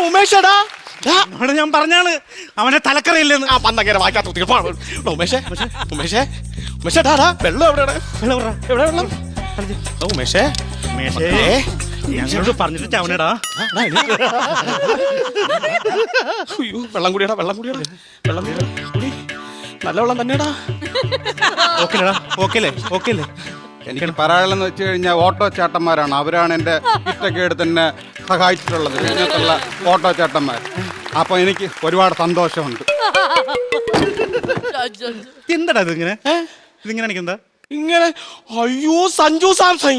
ഉമേഷടാ അവിടെ ഞാൻ പറഞ്ഞാണ് അവനെ തലക്കറിയില്ലെന്ന്. ആ പന്തങ്ങനെ വായിക്കാത്ത ഉമേഷേ ഉമേഷേ ഉമേഷേടാ വെള്ളം എവിടെ എവിടെ വെള്ളം ഉമേഷേ ഞങ്ങളോട് പറഞ്ഞിട്ട് ചവനടാ. അയ്യോ വെള്ളം കുടിയടാ വെള്ളം കുടിയടാ വെള്ളം കുടി നല്ല വെള്ളം തന്നെയാടാ. ഓക്കെടാ ഓക്കെല്ലേ ഓക്കെല്ലേ. എനിക്ക് പറയാനുള്ളതെന്ന് വെച്ച് കഴിഞ്ഞാൽ ഓട്ടോ ചേട്ടന്മാരാണ്. അവരാണ് എൻ്റെ ഇഷ്ടക്കേട് തന്നെ സഹായിച്ചിട്ടുള്ളത്, ഇതിനകത്തുള്ള ഓട്ടോ ചേട്ടന്മാർ. അപ്പോൾ എനിക്ക് ഒരുപാട് സന്തോഷമുണ്ട്. എന്താടാ ഇതിങ്ങനെ ഇതിങ്ങനെ എനിക്കെന്താ ഇങ്ങനെ? അയ്യോ സഞ്ജു സാംസൺ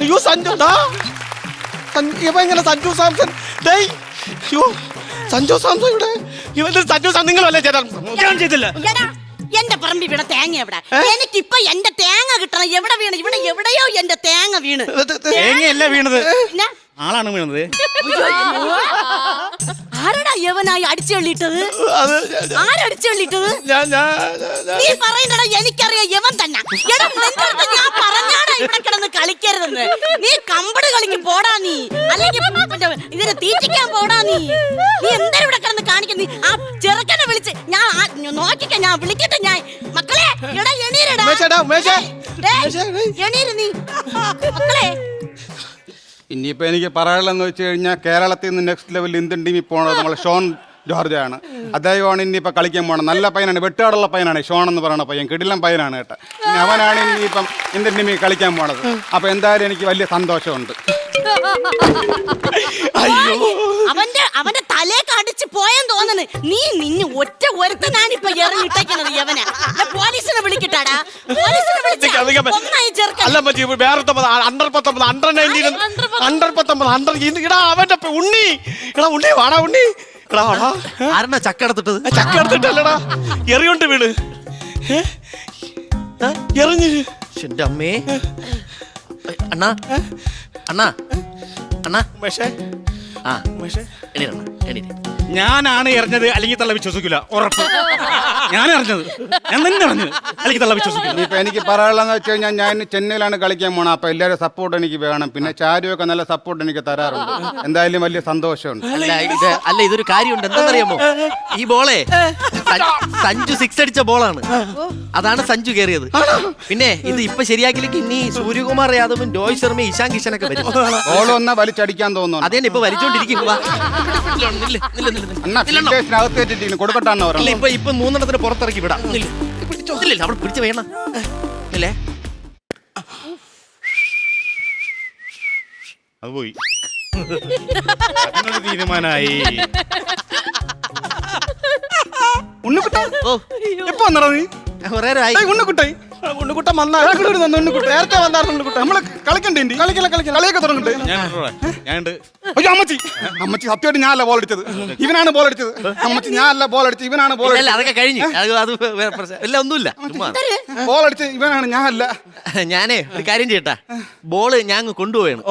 അയ്യോ സഞ്ജു ഇവ ഇങ്ങനെ സഞ്ജു സാംസൺ അയ്യോ സഞ്ജു സാംസൺ ഇവിടെ സഞ്ജു സാം നിങ്ങളല്ലേ ചേട്ടാ? ഞാൻ ചെയ്തില്ല. എന്റെ പറമ്പ് ഇവിടെ തേങ്ങ എവിടെ? എനിക്കിപ്പൊ എന്റെ തേങ്ങ കിട്ടണം. എവിടെ വീണ്? ഇവിടെ എവിടെയോ എന്റെ തേങ്ങ വീണ്. തേങ്ങയല്ല വീണത്, ആളാണ് വീണത്. ആരടാ യവനായി അടിച്ചെള്ളിട്ടത്? ആരടിച്ചെള്ളിട്ടത്? നീ പറയുന്നടാ എനിക്കറിയാം യവൻ തന്നെ. എടാ നിന്റെ ഞാൻ പറഞ്ഞാടാ ഇവിടെ കിടന്ന് കളിക്കരുതെന്ന്. നീ കമ്പട് കളിക്ക് പോടാ നീ, അല്ലെങ്കിൽ ഇതിനെ തീറ്റിക്കാൻ പോടാ നീ. നീ എന്താ ഇവിടെ കിടന്ന് കാണിക്കുന്ന? നീ ആ ചെറുക്കനെ വിളിച്ച് ഞാൻ നോക്കിക്ക, ഞാൻ വിളിക്കട്ടെ ഞാൻ. മക്കളെ എടാ എണീരടാ, എണീര് നീ മക്കളെ. ഇനിയിപ്പോൾ എനിക്ക് പറയാനുള്ളതെന്ന് വെച്ച് കഴിഞ്ഞാൽ കേരളത്തിൽ നിന്ന് നെക്സ്റ്റ് ലെവലിൽ ഇന്ത്യൻ ടീമിൽ പോകുന്നത് നമ്മൾ ഷോൺ ജോർജാണ്. അദ്ദേഹമാണ് ഇനിയിപ്പോൾ കളിക്കാൻ പോകണം. നല്ല പയ്യനാണ്, വെട്ടുകാടുള്ള പയ്യനാണ് ഷോൺ എന്ന് പറയുന്ന പയ്യൻ. കിടിലൻ പയ്യനാണ് കേട്ടോ. പിന്നെ അവനാണ് ഇനിയിപ്പം ഇന്ത്യൻ ടീമിൽ കളിക്കാൻ പോണത്. അപ്പോൾ എന്തായാലും എനിക്ക് വലിയ സന്തോഷമുണ്ട്. അവന്റെ തലേക്ക് അടിച്ച് പോയെന്ന് തോന്നുന്നു. നിന്നെ ഒറ്റ ഒരുത്തനാണിപ്പൊ ഇറങ്ങിട്ടേക്കുന്നത് യവനെ. പോലീസിനെ വിളിക്കട്ടാടാ, പോലീസിനെ അവന്റെ ഉണ്ണി ഉണ്ണി വാടാ ഉണ്ണി ആരണ ചക്കെടുത്തിട്ടത്? ചക്കെടുത്തിട്ടല്ലടാ, എറിയോണ്ട് വീണ് എറിഞ്ഞ്. എന്റെ അമ്മേ. അണ്ണാ അണ്ണാ അണ്ണാ ഉമേഷേ ആ ഉമേഷേ എണീരണ്ണ എണീര്. ഞാനാണ് എറിഞ്ഞത്, അല്ലെങ്കിൽ തള്ള വിശ്വസിക്കൂല. ഉറപ്പ് ഞാൻ എറിഞ്ഞത്, ഞാൻ തന്നെ എറിഞ്ഞത്, അല്ലെങ്കിൽ തള്ള വിശ്വസിക്കില്ല. ഇനിയിപ്പോൾ എനിക്ക് പറയാനുള്ളതെന്ന് വെച്ച് കഴിഞ്ഞാൽ ഞാൻ ചെന്നൈയിലാണ് കളിക്കാൻ പോകണം. അപ്പോൾ എല്ലാവരും സപ്പോർട്ട് എനിക്ക് വേണം. പിന്നെ ചാരുവൊക്കെ നല്ല സപ്പോർട്ട് എനിക്ക് തരാറുണ്ട്. എന്തായാലും വലിയ സന്തോഷമുണ്ട്. അല്ല ഇതൊരു കാര്യമുണ്ട്. എന്താണെന്നറിയാമോ? ഈ ബോളേ സഞ്ജു 6 അടിച്ച ബോളാണ്. അതാണ് സഞ്ജു കയറിയത്. പിന്നെ ഇത് ഇപ്പൊ ശരിയാക്കിലേക്ക് ഇനി സൂര്യകുമാർ യാദവും രോഹിത് ശർമ്മ ഇശാൻ കിഷനൊക്കെ വരും. ബോൾ ഒന്നാ വലിച്ചടിക്കാൻ തോന്നുന്നു. അതേ ഇപ്പൊ വലിച്ചോണ്ടിരിക്കും. കൊടുക്കട്ടാണ് ഇപ്പൊ 3 പുറത്തിറക്കി വിടാം. അവിടെ പിടിച്ച വേണം അല്ലേ? അത് പോയി. തീരുമാനായി. ഉണ്ണിക്കുട്ട ഓ എപ്പോ വന്നടാ നീ? ഉണ്ണിക്കുട്ടൻ നേരത്തെ വന്നായിരുന്നു. നമ്മള് കളിക്കണ്ടേ? കളിയൊക്കെ തുടങ്ങണ്ടേ? അയ്യോ അമ്മച്ചി, അമ്മച്ചി സത്യമായിട്ട് ഞാനല്ല ബോൾ അടിച്ചത്, ഇവനാണ് ബോൾ അടിച്ചത്. അമ്മച്ചി ഞാനല്ല ബോൾ അടിച്ചത്, ഇവനാണ് ബോൾ അടിച്ചത്. അതൊക്കെ കഴിഞ്ഞു. അത് എല്ലാം ഒന്നുമില്ല. ബോൾ അടിച്ചത് ഇവനാണ്, ഞാനല്ല. ഞാനേ ഒരു കാര്യം ചെയ്യട്ടാ, ബോള് ഞാൻ കൊണ്ടുപോവേണം.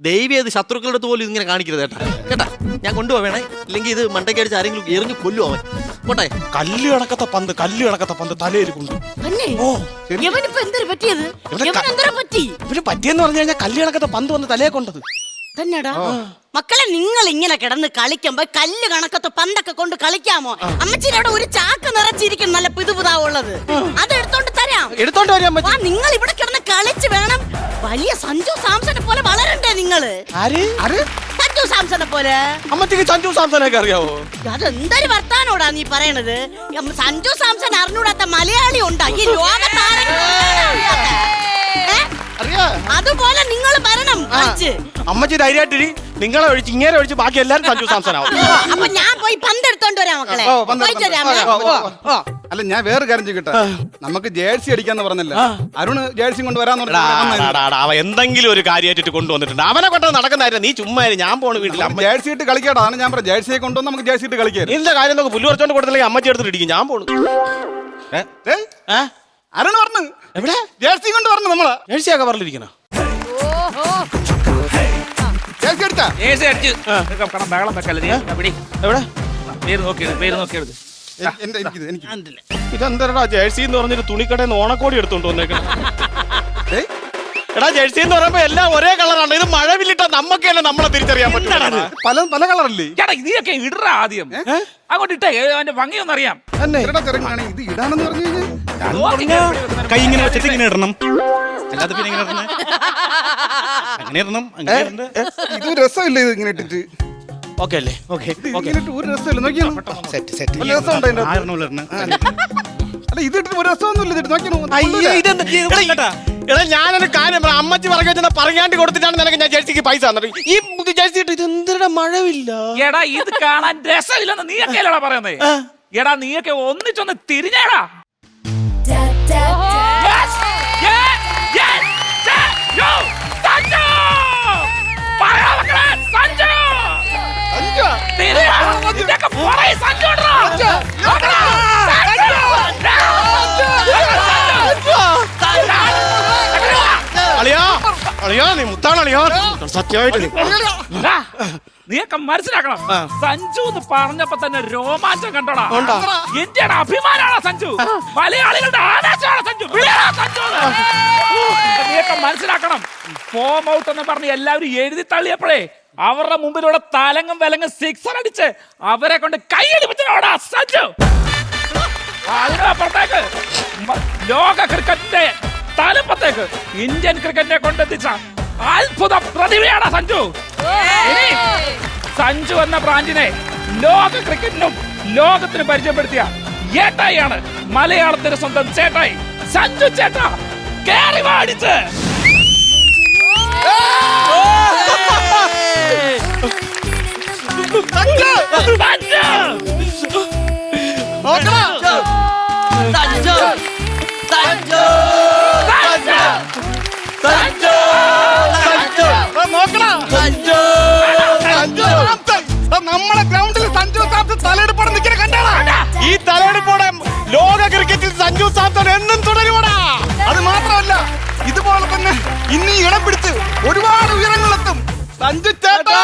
ദൈവം അത് ശത്രുക്കളുടെ അടുത്ത് പോലും ഇങ്ങനെ കാണിക്കരുത് കേട്ടാ. ഞാൻ കൊണ്ടുപോവേണേ, ഇല്ലെങ്കിൽ ഇത് മണ്ടയ്ക്കടിച്ച് ആരെങ്കിലും എറിഞ്ഞു കൊല്ലും അവൻ. പോട്ടെ. കല്ല് കണക്കത്തെ പന്ത് തലയിൽ കൊണ്ടു. പറ്റിയെന്ന് പറഞ്ഞു കഴിഞ്ഞാൽ കല്ല് കണക്കത്തെ പന്ത് വന്ന് തലയെ കൊണ്ടത് തന്നെടാ. മക്കളെ നിങ്ങൾ ഇങ്ങനെ കിടന്ന് കളിക്കുമ്പോ കല്ല് കണക്കത്തെ പന്തൊക്കെ കൊണ്ട് കളിക്കാമോ? അമ്മച്ചിന്റെ അവിടെ ഒരു ചാക്ക് നിറച്ചിരിക്കും നല്ല പുതുപുതാവുള്ളത്. അത് എടുത്തോണ്ട് തരാം. എടുത്തോണ്ട് വരാൻ പറ്റും. നിങ്ങൾ ഇവിടെ കിടന്ന് കളിച്ച് വേണം വലിയ സഞ്ജു സാംസനെ പോലെ വളരണ്ടേ നിങ്ങള്. സഞ്ജു സാംസനെ പോലെ. അമ്മച്ചിക്ക് സഞ്ജു സാംസനൊക്കെ അറിയാവോ? അതെന്തൊരു വർത്താനോടാ നീ പറയണത്? സഞ്ജു സാംസൺ അറിഞ്ഞൂടാത്ത മലയാളി ഉണ്ടാ ഈ അതുപോലെ നിങ്ങൾ വരണം. അമ്മച്ചി ധൈര്യമായിട്ടിരി. നിങ്ങളെ ഒഴിച്ച് ഇങ്ങനെ ഒഴിച്ച് ബാക്കി എല്ലാരും സഞ്ജു സാംസനാവും. അപ്പൊ ഞാൻ പോയി പന്തെടുത്തോണ്ട് വരാം മക്കളെ. അല്ല ഞാൻ വേറെ കാര്യം ചെയ്യട്ടെ, നമുക്ക് ജേഴ്സി അടിക്കാന്ന് പറഞ്ഞില്ല, അരുണ് ജേഴ്സി കൊണ്ട് വരാന്ന് അവ എന്തെങ്കിലും ഒരു കാര്യമായിട്ട് കൊണ്ടുവന്നിട്ടുണ്ട്. അവനെ കൊണ്ടത് നടക്കുന്നതായിരുന്നു. നീ ചുമ്മാ ഞാൻ പോണ വീട്ടിൽ ജേഴ്സി ഇട്ട് കളിക്കാട്ടോ. അതാണ് ഞാൻ പറഞ്ഞത്, ജേഴ്സിയെ കൊണ്ടുവന്ന് നമുക്ക് ജേഴ്സി ഇട്ട് കളിക്കാം. ഇതിന്റെ കാര്യം നോക്ക്. പുല്ല് കുറച്ചോണ്ട് കൊടുത്തില്ലെങ്കിൽ അമ്മച്ചി എടുത്തിട്ട് ഇടിക്കും. ഞാൻ പോണു. അരുണ് പറഞ്ഞു എവിടെ ജേഴ്സി കൊണ്ട് പറഞ്ഞു. നമ്മള് ജേഴ്സിയൊക്കെ പറഞ്ഞിരിക്കണ ജേഴ്സി അടിച്ചാ ബഹളം വെക്കല്ലേ നീ. എവിടെ പേര് നോക്കിയെടുത്ത്. ഇതെന്താ ജേഴ്സി എന്ന് പറഞ്ഞൊരു തുണിക്കടയിൽ നിന്ന് ഓണക്കോടി എടുത്തോണ്ട് വന്നേക്കണം. എടാ ജേഴ്സി എന്ന് പറയുമ്പോ എല്ലാം ഒരേ കളറാണ്. ഇത് മഴവില്ലിട്ടാ നമ്മക്കല്ലേ നമ്മളെ തിരിച്ചറിയാൻ പറ്റും. പല പല കളറല്ലേ? ചേട്ടാ നീയൊക്കെ ഇടറ ആദ്യം അങ്ങോട്ട് ഇട്ടേ അവന്റെ ഭംഗിയൊന്നറിയാം. ഇത് ഇടാനെന്ന് പറഞ്ഞു കഴിഞ്ഞാൽ കൈ ഇങ്ങനെ വെച്ചിട്ട് ഇങ്ങനെ ഇടണം, അല്ലാതെ പിന്നെ ഇങ്ങനെ ഇടണേ. അങ്ങനെ ഇടണം, അങ്ങനെ ഇടണ്ട. ഇത് രസമില്ല ഇത് ഇങ്ങനെ ഇട്ടിട്ട്. ഓക്കെ അല്ലേ? ഓക്കെ ഒരു രസമില്ല. നോക്കിയാ രസമുണ്ട് അതിന്റെ അകത്ത്. ആയിരണോ ഇടണേ? അല്ല ഇത് ഇട്ടിട്ട് ഒരു രസമൊന്നുമില്ല. ഇത് നോക്കിയാ എടാ ഞാനൊരു കാര്യം പറയാം. അമ്മച്ചി പറഞ്ഞു വെച്ചാൽ പറയാണ്ടി കൊടുത്തിട്ടാണ് നിനക്ക് ഞാൻ ജേഴ്സിക്ക് പൈസ തന്നത്. ഈ ജേഴ്സി ഇട്ട് ഇത് എന്തിനാ മഴവില്ല? എടാ ഇത് കാണാൻ രസമില്ലെന്ന് നീയൊക്കെ അല്ലടാ പറയുന്നേ. എടാ നീയൊക്കെ ഒന്നിച്ചൊന്ന് തിരിഞ്ഞേടാ. Yes! Yeah! Yes! Yo! Sanju! പറയാ മക്കളെ, സഞ്ജു! തിരിയാ. ഇതൊക്കെ പറയ് സഞ്ജുടാ. മക്കളെ, സഞ്ജു! അളിയാ അളിയാ നീ മുത്താണ് അളിയാ. സത്യമായിട്ട് നീയൊക്കെ മനസ്സിലാക്കണം. സഞ്ജു എന്ന് പറഞ്ഞപ്പോ തന്നെ രോമാഞ്ചം കണ്ടോടാ. എന്റെ അഭിമാനാണ് സഞ്ജു. മലയാളികളുടെ ആവേശമാണ് സഞ്ജു. നീയൊക്കെ മനസ്സിലാക്കണം. ഫോം ഔട്ട് എന്ന് പറഞ്ഞ് എല്ലാവരും എഴുതി തള്ളിയപ്പോഴേ അവരുടെ മുമ്പിലൂടെ തലങ്ങും വിലങ്ങും സിക്സർ അടിച്ച് അവരെ കൊണ്ട് കൈയടിപ്പിച്ചോടാ സഞ്ജു. അതിനപ്പുറത്തേക്ക് ലോക ക്രിക്കറ്റിന്റെ തലപ്പത്തേക്ക് ഇന്ത്യൻ ക്രിക്കറ്റിനെ കൊണ്ടെത്തിച്ച അത്ഭുത പ്രതിഭയാണ് സഞ്ജു. ഇനി സഞ്ജു എന്ന ബ്രാൻഡിനെ ലോക ക്രിക്കറ്റിനും ലോകത്തിന് പരിചയപ്പെടുത്തിയ ഏട്ടായിയാണ് മലയാളത്തിന്റെ സ്വന്തം ചേട്ടായി സഞ്ജു ചേട്ടാ. കേറി വാടിച്ച് നമ്മളെ ഗ്രൗണ്ടിൽ സഞ്ജു സാംസൺ തലയെടുപ്പോടെ നിൽക്കുന്ന കണ്ടാടാ. ഈ തലയെടുപ്പോടെ ലോക ക്രിക്കറ്റിൽ സഞ്ജു സാംസൺ എന്നും തുടരുവാടാ. അത് മാത്രമല്ല ഇതുപോലെ തന്നെ ഇനി ഇടം പിടിച്ച് ഒരുപാട് ഉയരങ്ങളിലെത്തും സഞ്ജു ചേട്ടാ.